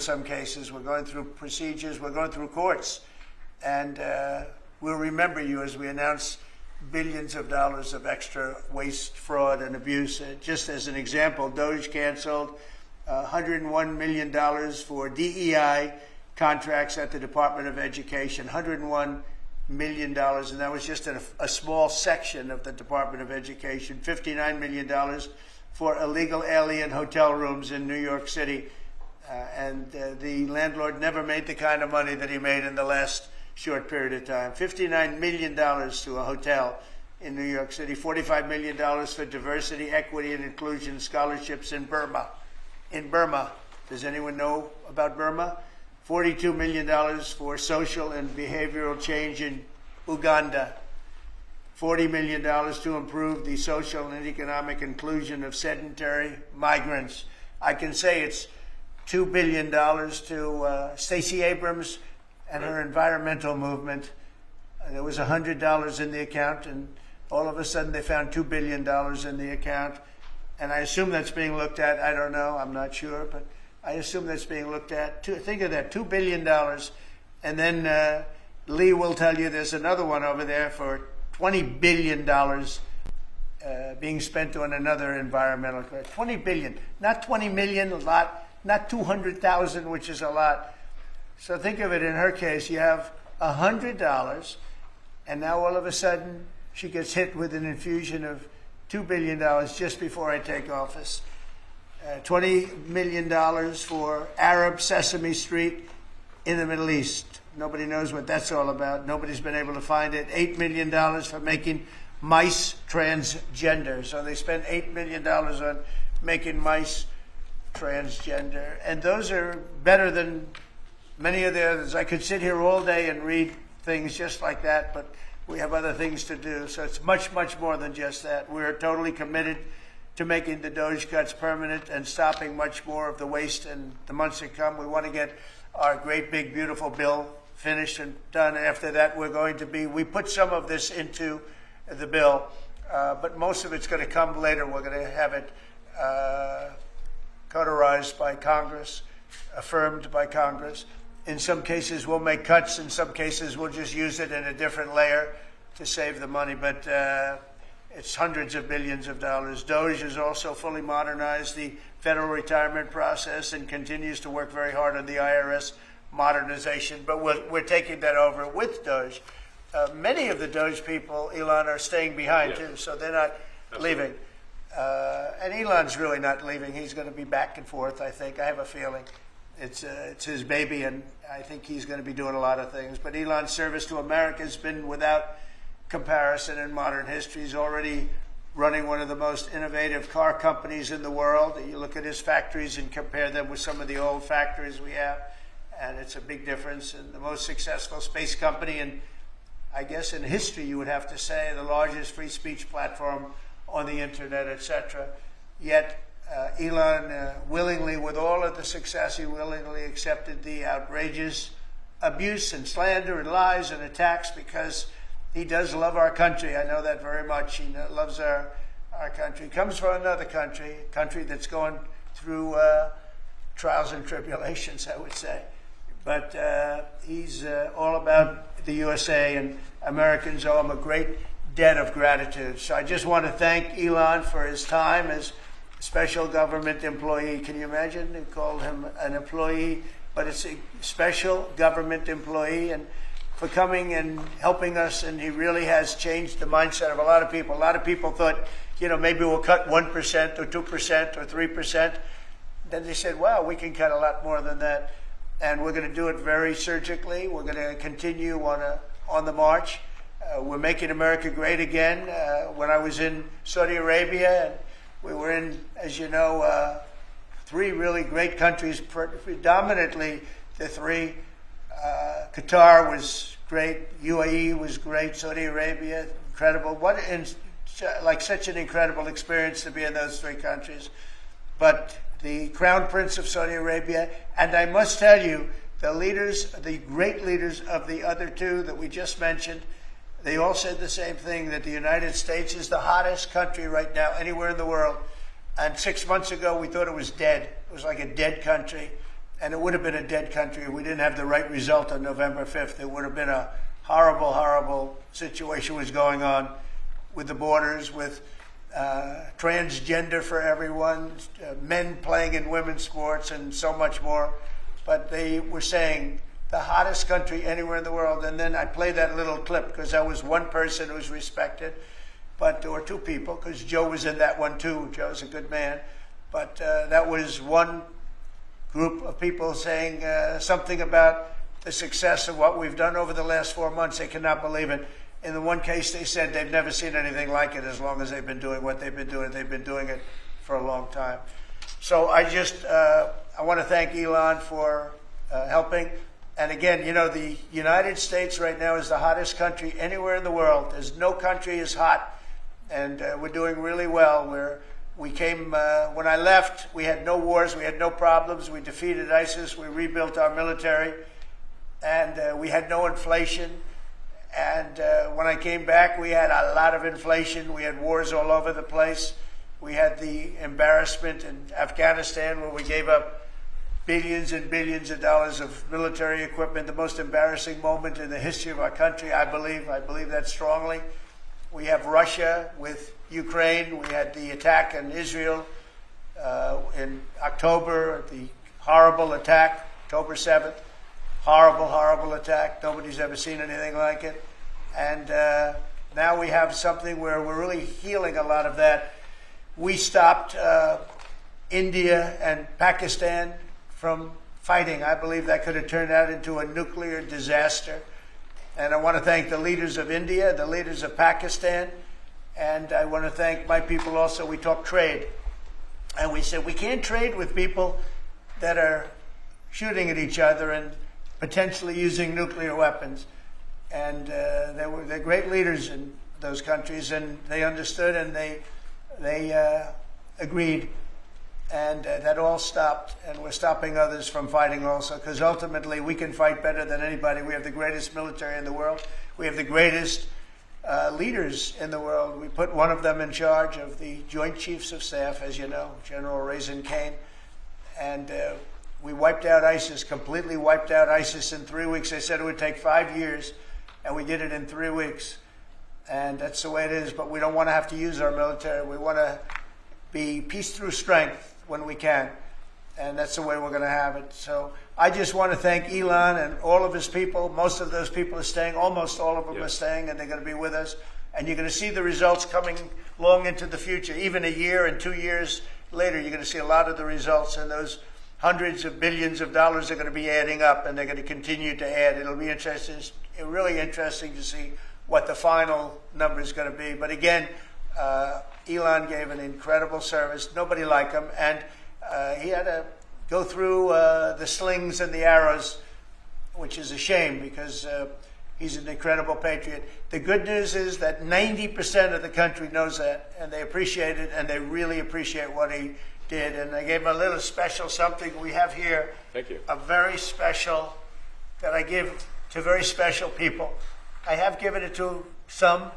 some cases. We're going through procedures. We're going through courts. And we'll remember you as we announce billions of dollars of extra waste, fraud, and abuse. Just as an example, DOGE canceled $101 million for DEI contracts at the Department of Education, $101 million, and that was just a small section of the Department of Education. $59 million for illegal alien hotel rooms in New York City, and the landlord never made the kind of money that he made in the last short period of time. $59 million to a hotel in New York City, $45 million for diversity, equity, and inclusion scholarships in Burma. In Burma, does anyone know about Burma? $42 million for social and behavioral change in Uganda. $40 million to improve the social and economic inclusion of sedentary migrants. I can say it's $2 billion to Stacey Abrams and her environmental movement. There was $100 in the account, and all of a sudden they found $2 billion in the account. And I assume that's being looked at. I don't know. I'm not sure, but I assume that's being looked at. Think of that, $2 billion. And then Lee will tell you there's another one over there for $20 billion being spent on another environmental credit. $20 billion, not 20 million, a lot, not 200,000, which is a lot. So think of it, in her case, you have $100, and now all of a sudden she gets hit with an infusion of $2 billion just before I take office. $20 million for Arab Sesame Street in the Middle East. Nobody knows what that's all about. Nobody's been able to find it. $8 million for making mice transgender. So they spent $8 million on making mice transgender. And those are better than many of the others. I could sit here all day and read things just like that, but we have other things to do. So it's much, much more than just that. We're totally committed to making the DOGE cuts permanent and stopping much more of the waste in the months to come. We want to get our great, big, beautiful bill finished and done. After that, we put some of this into the bill, but most of it's going to come later. We're going to have it cauterized by Congress, affirmed by Congress. In some cases, we'll make cuts. In some cases, we'll just use it in a different layer to save the money. But it's hundreds of billions of dollars. DOGE has also fully modernized the federal retirement process and continues to work very hard on the IRS modernization. But we're taking that over with DOGE. Many of the DOGE people, Elon, are staying behind, too, so they're not leaving. And Elon's really not leaving. He's going to be back and forth, I think. I have a feeling. It's his baby, and I think he's going to be doing a lot of things. But Elon's service to America has been without comparison in modern history. He's already running one of the most innovative car companies in the world. You look at his factories and compare them with some of the old factories we have, and it's a big difference. And the most successful space company, and I guess in history you would have to say the largest free speech platform on the internet, etc. Yet Elon willingly, with all of the success, he willingly accepted the outrageous abuse and slander and lies and attacks because he does love our country. I know that very much. He loves our country. He comes from another country, a country that's going through trials and tribulations, I would say. But he's all about the USA, and Americans owe him a great debt of gratitude. So I just want to thank Elon for his time as special government employee. Can you imagine? They called him an employee, but it's a special government employee, and for coming and helping us. And he really has changed the mindset of a lot of people. A lot of people thought, maybe we'll cut 1% or 2% or 3%. Then they said, wow, we can cut a lot more than that. And we're going to do it very surgically. We're going to continue on the march. We're making America great again. When I was in Saudi Arabia, and we were in, as you know, three really great countries, predominantly the three. Qatar was great, UAE was great, Saudi Arabia, incredible. Such an incredible experience to be in those three countries. But the Crown Prince of Saudi Arabia, and I must tell you, the great leaders of the other two that we just mentioned, they all said the same thing, that the United States is the hottest country right now anywhere in the world. And 6 months ago, we thought it was dead. It was like a dead country. and it would have been a dead country if we didn't have the right result on November 5th. It would have been a horrible, horrible situation was going on with the borders, with transgender for everyone, men playing in women's sports, and so much more. But they were saying the hottest country anywhere in the world. And then I played that little clip because I was one person who was respected, but there were two people, because Joe was in that one too. Joe's a good man. But that was one group of people saying something about the success of what we've done over the last 4 months. They cannot believe it. In the one case, they said they've never seen anything like it as long as they've been doing what they've been doing. They've been doing it for a long time. So I want to thank Elon for helping. And again, you know, the United States right now is the hottest country anywhere in the world. There's no country as hot, and we're doing really well. When I left, we had no wars, we had no problems. We defeated ISIS, we rebuilt our military, and we had no inflation. And when I came back, we had a lot of inflation. We had wars all over the place. We had the embarrassment in Afghanistan where we gave up billions and billions of dollars of military equipment, the most embarrassing moment in the history of our country, I believe. I believe that strongly. We have Russia with Ukraine. We had the attack in Israel in October, the horrible attack, October 7th. Horrible, horrible attack. Nobody's ever seen anything like it. And now we have something where we're really healing a lot of that. We stopped India and Pakistan from fighting. I believe that could have turned out into a nuclear disaster. And I want to thank the leaders of India, the leaders of Pakistan, and I want to thank my people also. We talked trade. And we said we can't trade with people that are shooting at each other and potentially using nuclear weapons. And they're great leaders in those countries, and they understood, and they agreed. And that all stopped, and we're stopping others from fighting also, because ultimately we can fight better than anybody. We have the greatest military in the world. We have the greatest leaders in the world. We put one of them in charge of the Joint Chiefs of Staff, as you know, General Raisin Kane. And we wiped out ISIS, completely wiped out ISIS in 3 weeks. They said it would take 5 years, and we did it in 3 weeks. And that's the way it is. But we don't want to have to use our military. We want to be peace through strength when we can. And that's the way we're going to have it. So I just want to thank Elon and all of his people. Most of those people are staying. Almost all of them are staying, and they're going to be with us. And you're going to see the results coming long into the future. Even a year and 2 years later, you're going to see a lot of the results, and those hundreds of billions of dollars are going to be adding up, and they're going to continue to add. It'll be interesting, really interesting to see what the final number is going to be. But again, Elon gave an incredible service. Nobody like him, and he had to go through the slings and the arrows, which is a shame because he's an incredible patriot. The good news is that 90% of the country knows that, and they appreciate it, and they really appreciate what he did. And I gave him a little special something we have here. Thank you. A very special that I give to very special people. I have given it to some,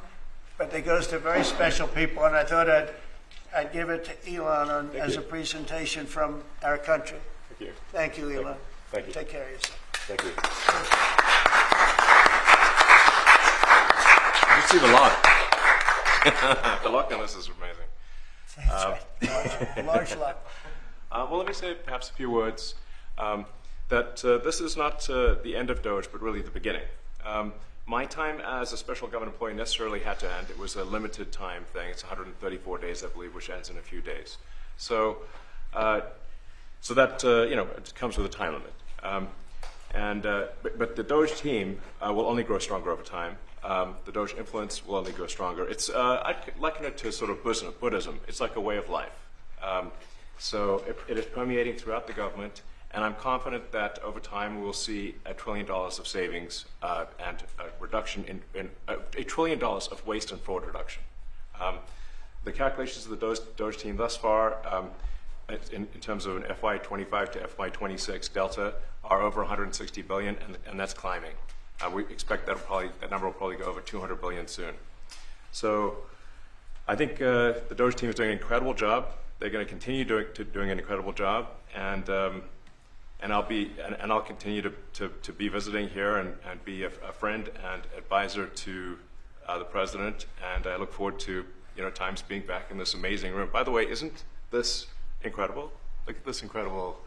but it goes to very special people, and I thought I'd give it to Elon as a presentation from our country. Thank you. Thank you, Elon. Thank you. Take care of yourself. Thank you. You received a lot. The luck on this is amazing. That's right. Large luck. Well, let me say perhaps a few words that this is not the end of DOGE, but really the beginning. My time as a special government employee necessarily had to end. It was a limited time thing. It's 134 days, I believe, which ends in a few days. So, that it comes with a time limit. But the DOGE team will only grow stronger over time. The DOGE influence will only grow stronger. It's I liken it to sort of Buddhism. It's like a way of life. So it is permeating throughout the government. And I'm confident that over time we will see $1 trillion of savings and a reduction in $1 trillion of waste and fraud reduction. The calculations of the DOGE team thus far, in terms of an FY25 to FY26 delta, are over 160 billion, and that's climbing. We expect that number will probably go over 200 billion soon. So I think the DOGE team is doing an incredible job. They're going to continue doing an incredible job, and I'll continue to be visiting here and be a friend and advisor to the president. And I look forward to times being back in this amazing room. By the way, isn't this incredible? Look at this incredible.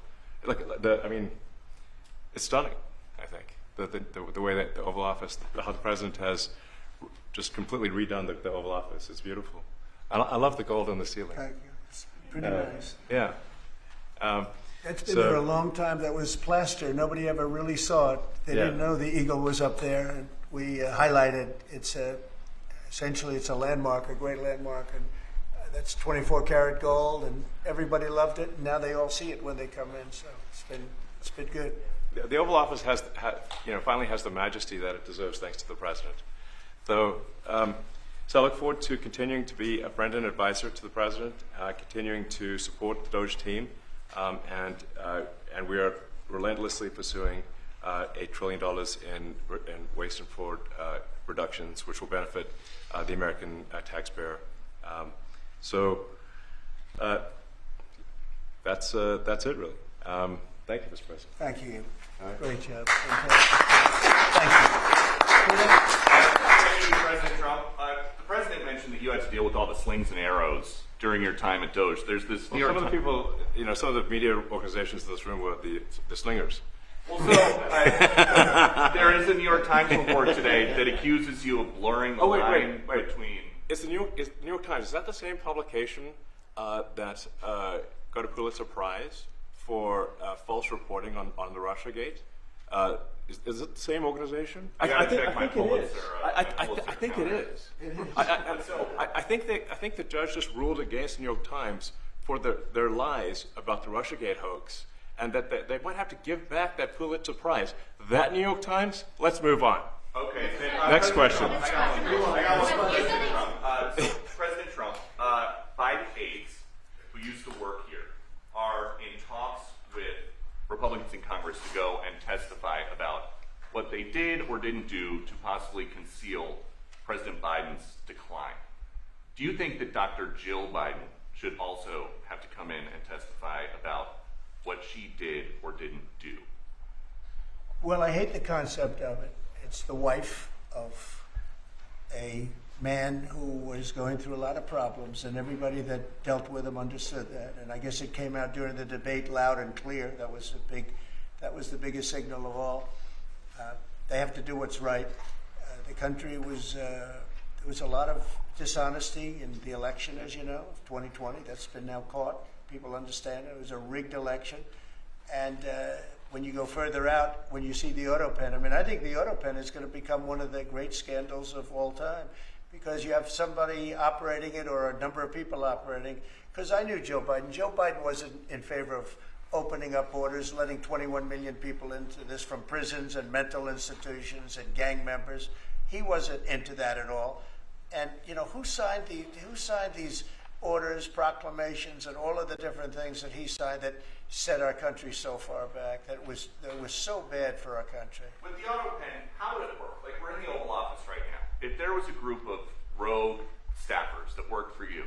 It's stunning. I think the way that the Oval Office, how the president has just completely redone the Oval Office. It's beautiful. I love the gold on the ceiling. Thank you. It's pretty nice. Yeah. It's been there a long time. That was plaster. Nobody ever really saw it. They didn't know the eagle was up there. And we highlighted. Essentially it's a landmark, a great landmark, and that's 24 karat gold. And everybody loved it. And now they all see it when they come in. So it's been good. The Oval Office finally has the majesty that it deserves, thanks to the president. So I look forward to continuing to be a friend and advisor to the president, continuing to support the DOGE team, and we are relentlessly pursuing $8 trillion in waste and fraud reductions, which will benefit the American taxpayer. That's it, really. Thank you, Mr. President. Thank you. Right. Great job. Fantastic. Thank Thank you, President Trump. The president mentioned that you had to deal with all the slings and arrows during your time at DOGE. There's this New York some of the Times- people, some of the media organizations in this room were the slingers. Well, so there is a New York Times report today that accuses you of blurring the line between. It's the New York Times. Is that the same publication that got a Pulitzer Prize for false reporting on the Russiagate? Is it the same organization? I think it is. I think it is. I think the judge just ruled against the New York Times for their lies about the Russiagate hoax, and that they might have to give back that Pulitzer Prize. That New York Times. Let's move on. Okay. Next question. President Trump, Biden aides who used to work here are in talks with Republicans in Congress to go and testify about what they did or didn't do to possibly conceal President Biden's decline. Do you think that Dr. Jill Biden should also have to come in and testify about what she did or didn't do? Well, I hate the concept of it. It's the wife of a man who was going through a lot of problems, and everybody that dealt with him understood that. And I guess it came out during the debate loud and clear. That was the biggest signal of all. They have to do what's right. The country was there was a lot of dishonesty in the election, as you know, of 2020. That's been now caught. People understand it was a rigged election. And when you go further out, when you see the auto pen, I think the auto pen is going to become one of the great scandals of all time, because you have somebody operating it or a number of people operating. Because I knew Joe Biden. Joe Biden wasn't in favor of opening up borders, letting 21 million people into this from prisons and mental institutions and gang members. He wasn't into that at all. And who signed these orders, proclamations, and all of the different things that he signed that set our country so far back, that was so bad for our country? With the auto pen, how would it work? Like, we're in the Oval Office right now. If there was a group of rogue staffers that worked for you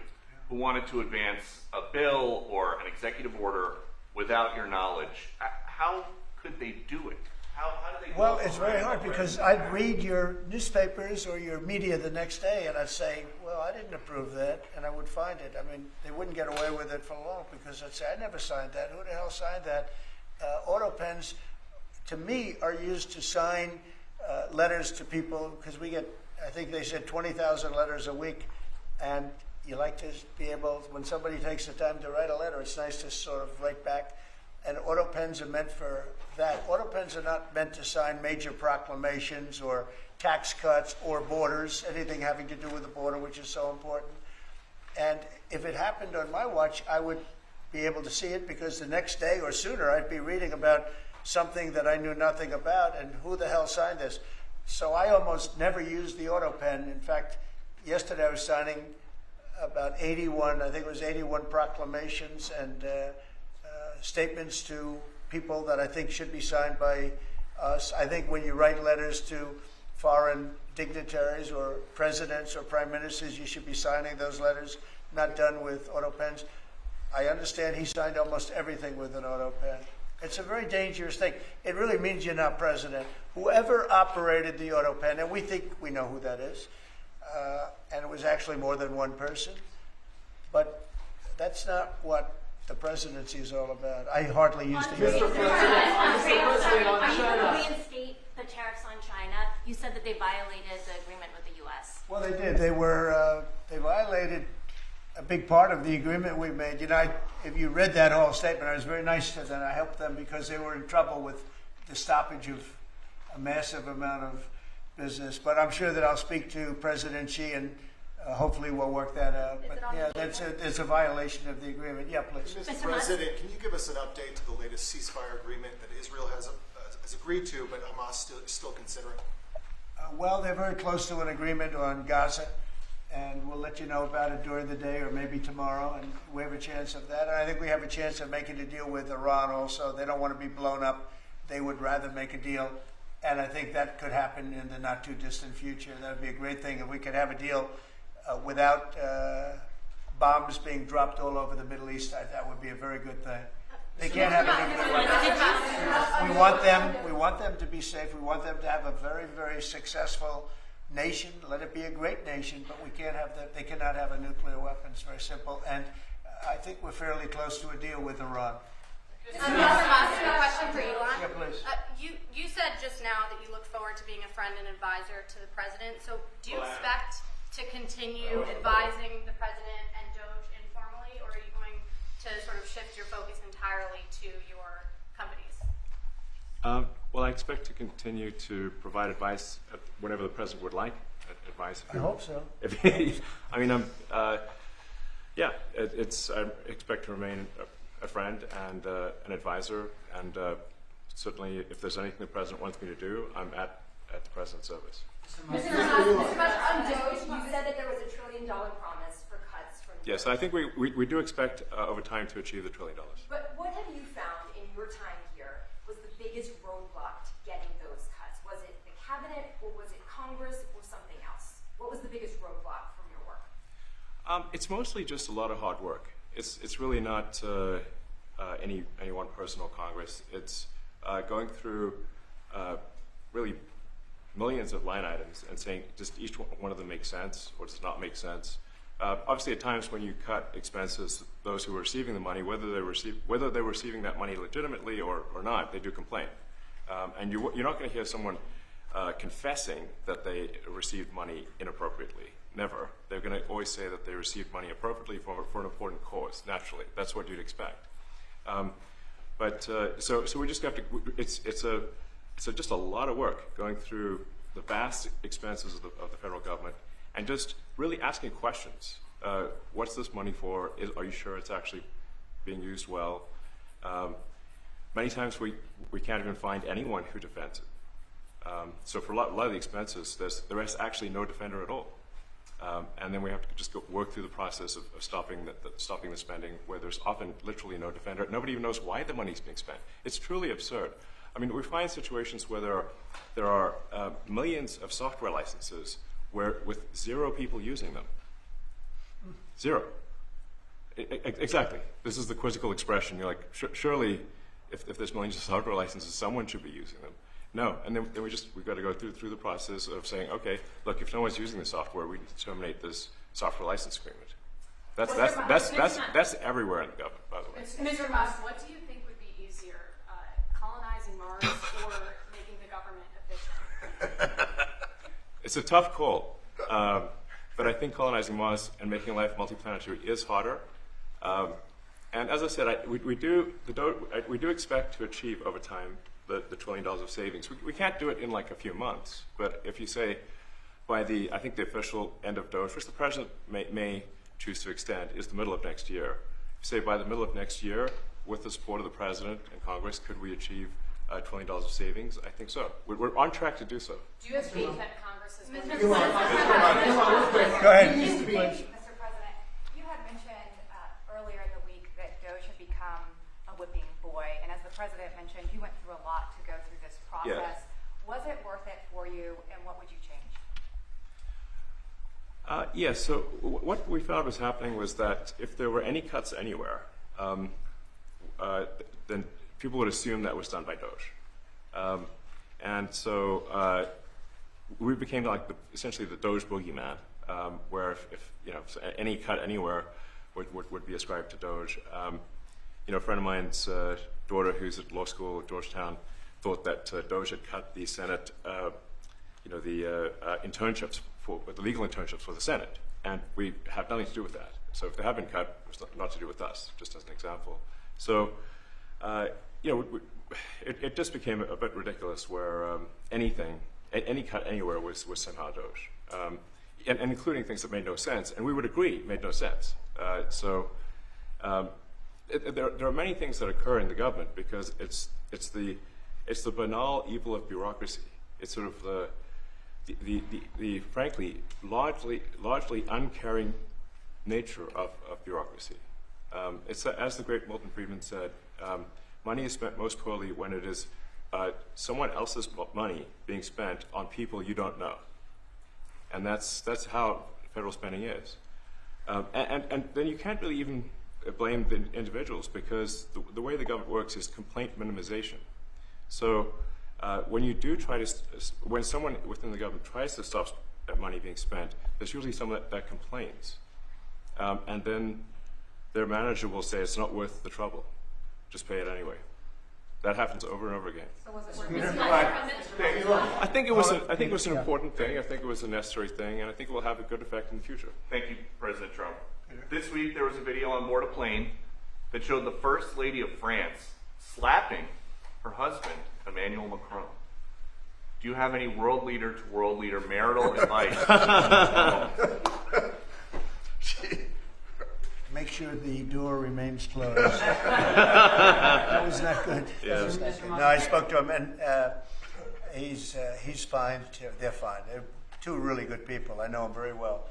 who wanted to advance a bill or an executive order without your knowledge, how could they do it? How do they? Well, it's very hard, because I'd read your newspapers or your media the next day, and I'd say, well, I didn't approve that, and I would find it. They wouldn't get away with it for long, because I'd say, I never signed that. Who the hell signed that? Auto pens, to me, are used to sign letters to people, because we get, I think they said 20,000 letters a week, and you like to be able, when somebody takes the time to write a letter, it's nice to sort of write back. And auto pens are meant for that. Auto pens are not meant to sign major proclamations or tax cuts or borders, anything having to do with the border, which is so important. And if it happened on my watch, I would be able to see it, because the next day or sooner I'd be reading about something that I knew nothing about, and who the hell signed this? So I almost never used the auto pen. In fact, yesterday I was signing about 81, I think it was 81 proclamations and statements to people that I think should be signed by us. I think when you write letters to foreign dignitaries or presidents or prime ministers, you should be signing those letters, not done with auto pens. I understand he signed almost everything with an auto pen. It's a very dangerous thing. It really means you're not president. Whoever operated the auto pen, and we think we know who that is, and it was actually more than one person, but that's not what the presidency is all about. I hardly used to hear Mr. that. President, on Are you China. going to reinstate the tariffs on China? You said that they violated the agreement with the U.S. Well, they did. They violated a big part of the agreement we made. You know, if you read that whole statement, I was very nice to them. I helped them because they were in trouble with the stoppage of a massive amount of business. But I'm sure that I'll speak to President Xi and hopefully we'll work that out. But yeah, it's a violation of the agreement. Yeah, please. Mr. President, can you give us an update to the latest ceasefire agreement that Israel has agreed to, but Hamas is still considering? Well, they're very close to an agreement on Gaza, and we'll let you know about it during the day or maybe tomorrow, and we have a chance of that. And I think we have a chance of making a deal with Iran also. They don't want to be blown up. They would rather make a deal, and I think that could happen in the not-too-distant future. That would be a great thing if we could have a deal without bombs being dropped all over the Middle East. That would be a very good thing. They can't have a nuclear weapon. We want them to be safe. We want them to have a very, very successful nation. Let it be a great nation, but we can't have that. They cannot have a nuclear weapon. It's very simple. And I think we're fairly close to a deal with Iran. Mr. Musk, a question for Elon. Yeah, please. You said just now that you look forward to being a friend and advisor to the president. So do you expect to continue advising the president and DOGE informally, or are you going to sort of shift your focus entirely to your companies? Well, I expect to continue to provide advice whenever the president would like advice. I hope so. I mean, yeah, I expect to remain a friend and an advisor, and certainly if there's anything the president wants me to do, I'm at the president's service. Mr. Musk, on DOGE, you said that there was $1 trillion promise for cuts from Yes, I think we do expect over time to achieve the $1 trillion. But what have you found in your time here was the biggest roadblock to getting those cuts? Was it the cabinet, or was it Congress, or something else? What was the biggest roadblock from your work? It's mostly just a lot of hard work. It's really not any one person or Congress. It's going through really millions of line items and saying just each one of them makes sense or does not make sense. Obviously, at times when you cut expenses, those who are receiving the money, whether they're receiving that money legitimately or not, they do complain. And you're not going to hear someone confessing that they received money inappropriately. Never. They're going to always say that they received money appropriately for an important cause. Naturally, that's what you'd expect. So we just have to. It's just a lot of work going through the vast expenses of the federal government and just really asking questions. What's this money for? Are you sure it's actually being used well? Many times we can't even find anyone who defends it. So for a lot of the expenses, there is actually no defender at all. And then we have to just work through the process of stopping the spending, where there's often literally no defender. Nobody even knows why the money's being spent. It's truly absurd. I mean, we find situations where there are millions of software licenses with 0 people using them. 0. Exactly. This is the quizzical expression. You're like, surely, if there's millions of software licenses, someone should be using them. No, and then we've got to go through the process of saying, okay, look, if no one's using the software, we need to terminate this software license agreement. That's everywhere in the government, by the way. Mr. Musk, what do you think would be easier, colonizing Mars or making the government efficient? It's a tough call, but I think colonizing Mars and making life multiplanetary is harder. And as I said, we do expect to achieve over time the $1 trillion of savings. We can't do it in like a few months, but if you say by I think the official end of DOGE, which the president may choose to extend, is the middle of next year. If you say by the middle of next year, with the support of the president and Congress, could we achieve $1 trillion of savings? I think so. We're on track to do so. Do you have faith that Congress is going to Go ahead. Mr. President, you had mentioned earlier in the week that DOGE had become a whipping boy, and as the president mentioned, you went through a lot to go through this process. Yes. Was it worth it for you, and what would you change? Yes, so what we found was happening was that if there were any cuts anywhere, then people would assume that was done by DOGE. And so we became like essentially the DOGE boogeyman, where if so any cut anywhere would be ascribed to DOGE. A friend of mine's daughter, who's at law school at Georgetown, thought that DOGE had cut the Senate, the internships the legal internships for the Senate, and we have nothing to do with that. So if they have been cut, it's not to do with us, just as an example. So, it just became a bit ridiculous where any cut anywhere was somehow DOGE, and including things that made no sense, and we would agree made no sense. There are many things that occur in the government because it's the banal evil of bureaucracy. It's sort of the frankly largely uncaring nature of bureaucracy. It's as the great Milton Friedman said, money is spent most poorly when it is someone else's money being spent on people you don't know, and that's how federal spending is. And then you can't really even blame the individuals because the way the government works is complaint minimization. So when you do when someone within the government tries to stop money being spent, there's usually someone that complains. And then their manager will say it's not worth the trouble. Just pay it anyway. That happens over and over again. So was it worth I think it was an important thing. I think it was a necessary thing, and I think it will have a good effect in the future. Thank you, President Trump. This week there was a video on board a plane that showed the First Lady of France slapping her husband, Emmanuel Macron. Do you have any world leader to world leader marital advice? Make sure the door remains closed. That was not good. Yeah. No, I spoke to him, and he's fine. They're fine. They're two really good people. I know them very well,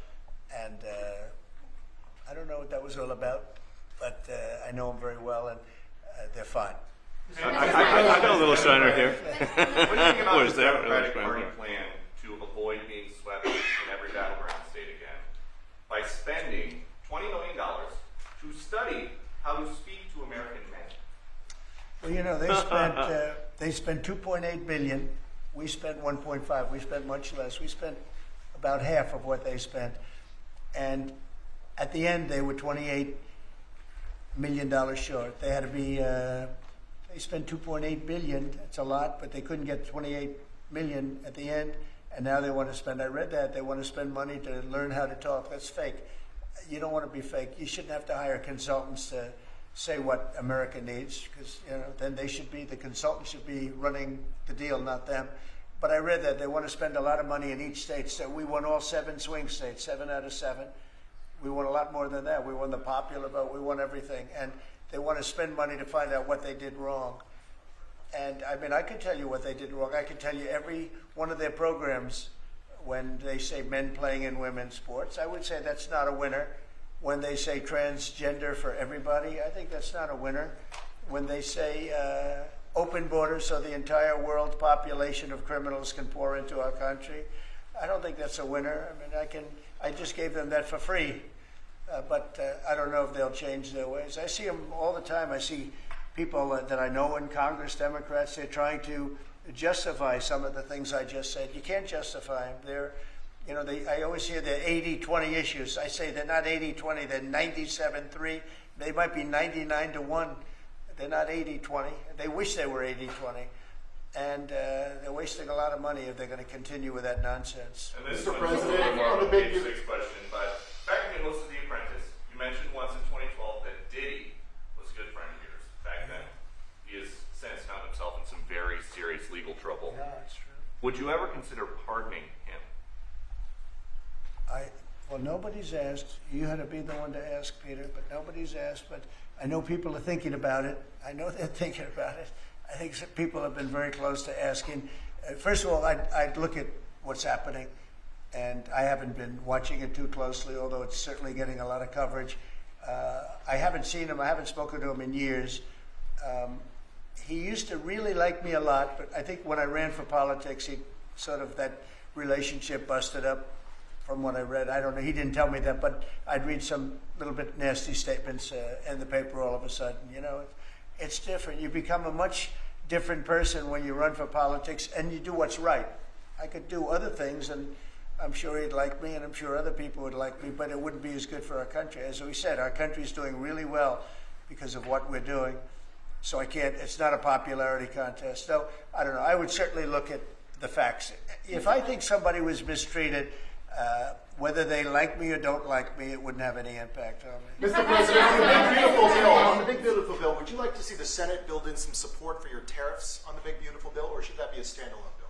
and I don't know what that was all about, but I know them very well, and they're fine. I got a little shiner here. What do you think about Was the there? Democratic Party plan to avoid being swept in every battleground state again by spending $20 million to study how to speak to American men? Well, they spent 2.8 billion. We spent 1.5. We spent much less. We spent about half of what they spent, and at the end they were $28 million short. They had to be. They spent 2.8 billion. It's a lot, but they couldn't get 28 million at the end, and now they want to spend. I read that they want to spend money to learn how to talk. That's fake. You don't want to be fake. You shouldn't have to hire consultants to say what America needs, because then the consultants should be running the deal, not them. But I read that they want to spend a lot of money in each state. So we won all 7 swing states, 7 out of 7. We won a lot more than that. We won the popular vote. We won everything, and they want to spend money to find out what they did wrong. And I mean, I could tell you what they did wrong. I could tell you every one of their programs. When they say men playing in women's sports, I would say that's not a winner. When they say transgender for everybody, I think that's not a winner. When they say open borders so the entire world population of criminals can pour into our country, I don't think that's a winner. I mean, I just gave them that for free, but I don't know if they'll change their ways. I see them all the time. I see people that I know in Congress, Democrats, they're trying to justify some of the things I just said. You can't justify them. I always hear they're 80-20 issues. I say they're not 80-20, they're 97-3. They might be 99-1. They're not 80-20. They wish they were 80-20. And they're wasting a lot of money if they're going to continue with that nonsense. And this Mr. one's a President, little more on of a a big- page 6 question, but back when you hosted The Apprentice, you mentioned once in 2012 that Diddy was a good friend of yours back then. He has since found himself in some very serious legal trouble. Yeah, that's true. Would you ever consider pardoning him? Well, nobody's asked. You had to be the one to ask, Peter, but nobody's asked. But I know people are thinking about it. I know they're thinking about it. I think some people have been very close to asking. First of all, I'd look at what's happening, and I haven't been watching it too closely, although it's certainly getting a lot of coverage. I haven't seen him. I haven't spoken to him in years. He used to really like me a lot, but I think when I ran for politics, that relationship busted up. From what I read, I don't know. He didn't tell me that, but I'd read some little bit nasty statements in the paper all of a sudden. it's different. You become a much different person when you run for politics and you do what's right. I could do other things, and I'm sure he'd like me, and I'm sure other people would like me, but it wouldn't be as good for our country. As we said, our country's doing really well because of what we're doing. So it's not a popularity contest. So, I don't know. I would certainly look at the facts. If I think somebody was mistreated, whether they like me or don't like me, it wouldn't have any impact on me. Mr. President, on the big beautiful bill, would you like to see the Senate build in some support for your tariffs on the big beautiful bill, or should that be a standalone bill?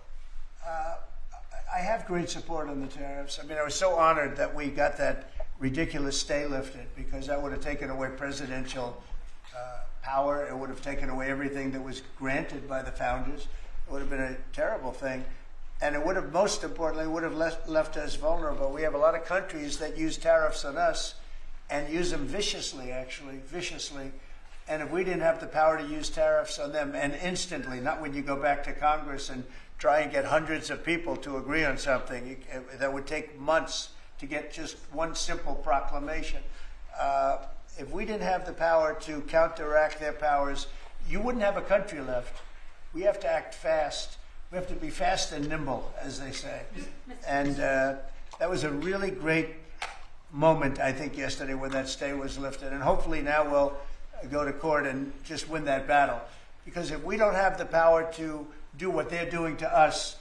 I have great support on the tariffs. I mean, I was so honored that we got that ridiculous stay lifted, because that would have taken away presidential power. It would have taken away everything that was granted by the founders. It would have been a terrible thing. And it would have, most importantly, would have left us vulnerable. We have a lot of countries that use tariffs on us and use them viciously, actually, viciously. And if we didn't have the power to use tariffs on them, and instantly, not when you go back to Congress and try and get hundreds of people to agree on something, that would take months to get just one simple proclamation. If we didn't have the power to counteract their powers, you wouldn't have a country left. We have to act fast. We have to be fast and nimble, as they say. And that was a really great moment, I think, yesterday when that stay was lifted. And hopefully now we'll go to court and just win that battle. Because if we don't have the power to do what they're doing to us,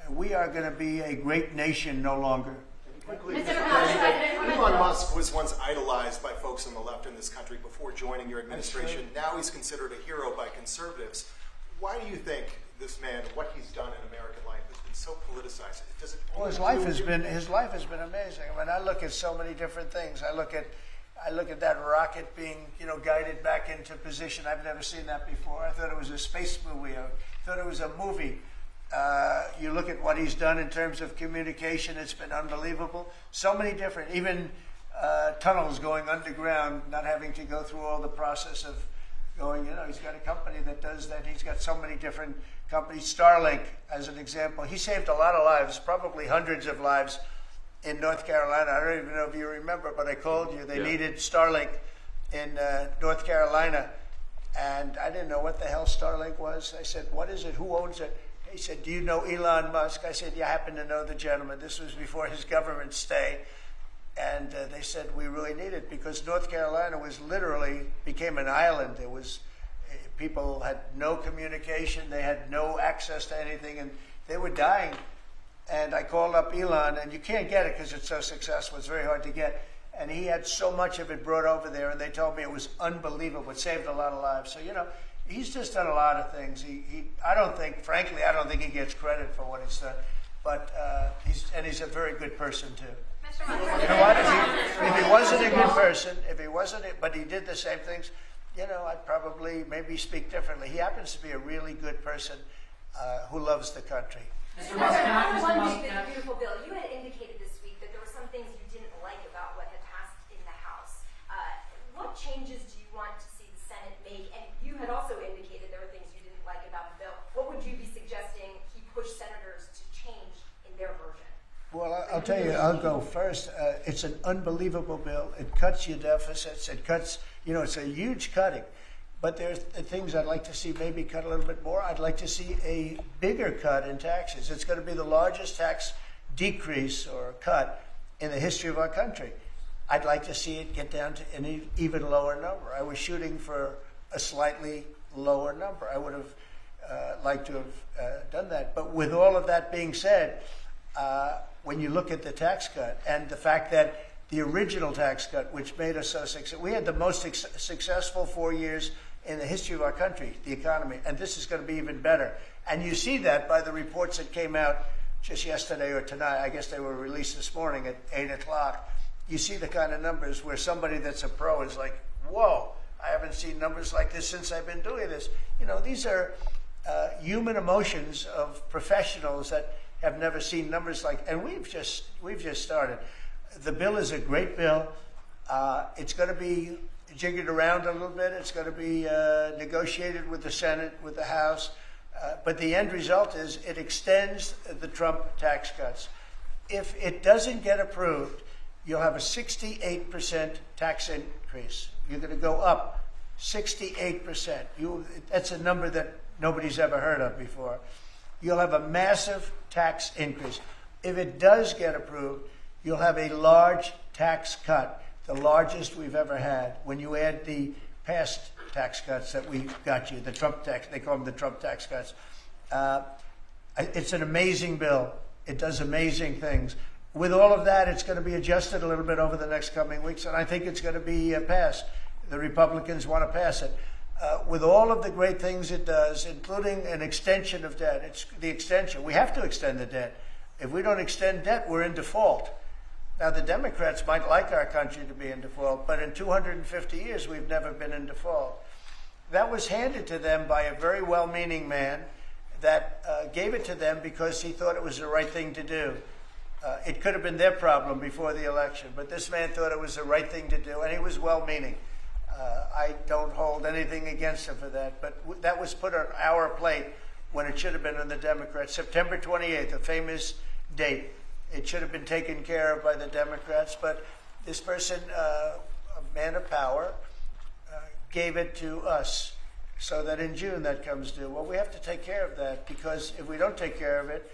we are going to be a great nation no longer. Quickly, Mr. President, Elon Musk was once idolized by folks on the left in this country before joining your administration. Now he's considered a hero by conservatives. Why do you think this man, what he's done in American life, has been so politicized? Well, his life has been amazing. I mean, I look at so many different things. I look at that rocket being, guided back into position. I've never seen that before. I thought it was a space movie. I thought it was a movie. You look at what he's done in terms of communication. It's been unbelievable. So many different, even tunnels going underground, not having to go through all the process of going, he's got a company that does that. He's got so many different companies. Starlink, as an example. He saved a lot of lives, probably hundreds of lives in North Carolina. I don't even know if you remember, but I called you. They needed Starlink in North Carolina. And I didn't know what the hell Starlink was. I said, what is it? Who owns it? He said, do you know Elon Musk? I said, yeah, I happen to know the gentleman. This was before his government stay. And they said, we really need it, because North Carolina was literally became an island. It was, people had no communication. They had no access to anything, and they were dying. And I called up Elon, and you can't get it because it's so successful. It's very hard to get. And he had so much of it brought over there, and they told me it was unbelievable. It saved a lot of lives. So, he's just done a lot of things. I don't think he gets credit for what he's done. But he's a very good person, too. You know what? If he wasn't a good person, but he did the same things, I'd probably maybe speak differently. He happens to be a really good person who loves the country. Mr. Musk, beautiful bill. You had indicated this week that there were some things you didn't like about what had passed in the House. What changes do you want to see the Senate make? And you had also indicated there were things you didn't like about the bill. What would you be suggesting he push senators to change in their version? Well, I'll tell you, I'll go first. It's an unbelievable bill. It cuts your deficits. It cuts, it's a huge cutting. But there's things I'd like to see maybe cut a little bit more. I'd like to see a bigger cut in taxes. It's going to be the largest tax decrease or cut in the history of our country. I'd like to see it get down to an even lower number. I was shooting for a slightly lower number. I would have liked to have done that. But with all of that being said, when you look at the tax cut and the fact that the original tax cut, which made us so successful, we had the most successful 4 years in the history of our country, the economy, and this is going to be even better. And you see that by the reports that came out just yesterday or tonight. I guess they were released this morning at 8 o'clock. You see the kind of numbers where somebody that's a pro is like, whoa, I haven't seen numbers like this since I've been doing this. These are human emotions of professionals that have never seen numbers like, and we've just started. The bill is a great bill. It's going to be jiggered around a little bit. It's going to be negotiated with the Senate, with the House. But the end result is it extends the Trump tax cuts. If it doesn't get approved, you'll have a 68% tax increase. You're going to go up 68%. That's a number that nobody's ever heard of before. You'll have a massive tax increase. If it does get approved, you'll have a large tax cut, the largest we've ever had. When you add the past tax cuts that we got you, the Trump tax, they call them the Trump tax cuts. It's an amazing bill. It does amazing things. With all of that, it's going to be adjusted a little bit over the next coming weeks, and I think it's going to be passed. The Republicans want to pass it. With all of the great things it does, including an extension of debt, it's the extension. We have to extend the debt. If we don't extend debt, we're in default. Now, the Democrats might like our country to be in default, but in 250 years, we've never been in default. That was handed to them by a very well-meaning man that gave it to them because he thought it was the right thing to do. It could have been their problem before the election, but this man thought it was the right thing to do, and he was well-meaning. I don't hold anything against him for that, but that was put on our plate when it should have been on the Democrats. September 28th, a famous date. It should have been taken care of by the Democrats, but this person, a man of power, gave it to us so that in June that comes due. Well, we have to take care of that, because if we don't take care of it,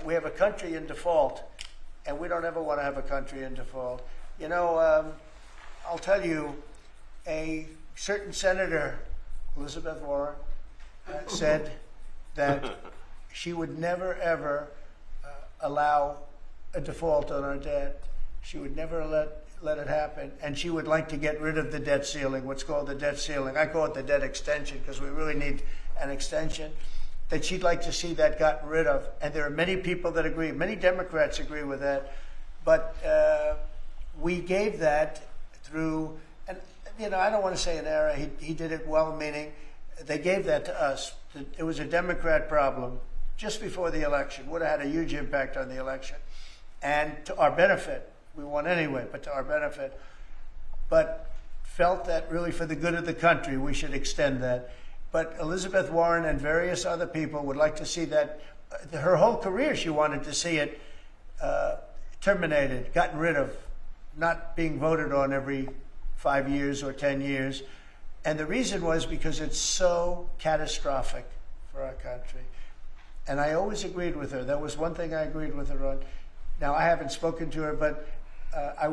we have a country in default, and we don't ever want to have a country in default. You know, I'll tell you, a certain senator, Elizabeth Warren, said that she would never, ever allow a default on our debt. She would never let it happen, and she would like to get rid of the debt ceiling, what's called the debt ceiling. I call it the debt extension because we really need an extension. That she'd like to see that gotten rid of, and there are many people that agree. Many Democrats agree with that, but we gave that through, and you know, I don't want to say an error. He did it well-meaning. They gave that to us. It was a Democrat problem just before the election. Would have had a huge impact on the election, and to our benefit. We won anyway, but to our benefit. But felt that really for the good of the country, we should extend that. But Elizabeth Warren and various other people would like to see that. Her whole career, she wanted to see it terminated, gotten rid of, not being voted on every 5 years or 10 years. And the reason was because it's so catastrophic for our country. And I always agreed with her. That was one thing I agreed with her on. Now, I haven't spoken to her, but I